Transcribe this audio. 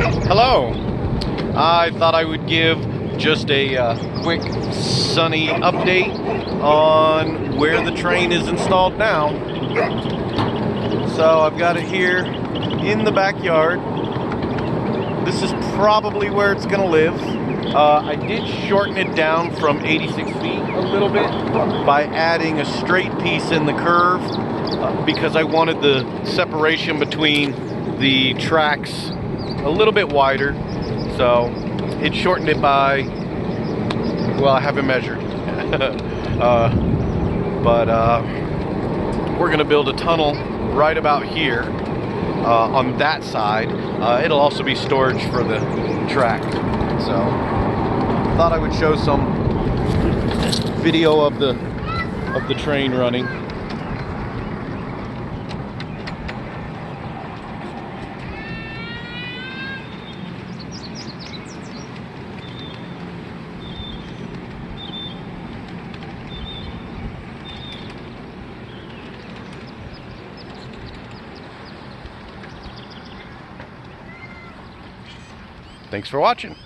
Hello. I thought I would give just a quick sunny update on where the train is installed now. So I've got it here in the backyard. This is probably where it's gonna live. I did shorten it down from 86 feet a little bit by adding a straight piece in the curve because I wanted the separation between the tracks a little bit wider. So it shortened it by, well, I haven't measured. But we're gonna build a tunnel right about here on that side. It'll also be storage for the track. So thought I would show some video of the train running. Thanks for watching.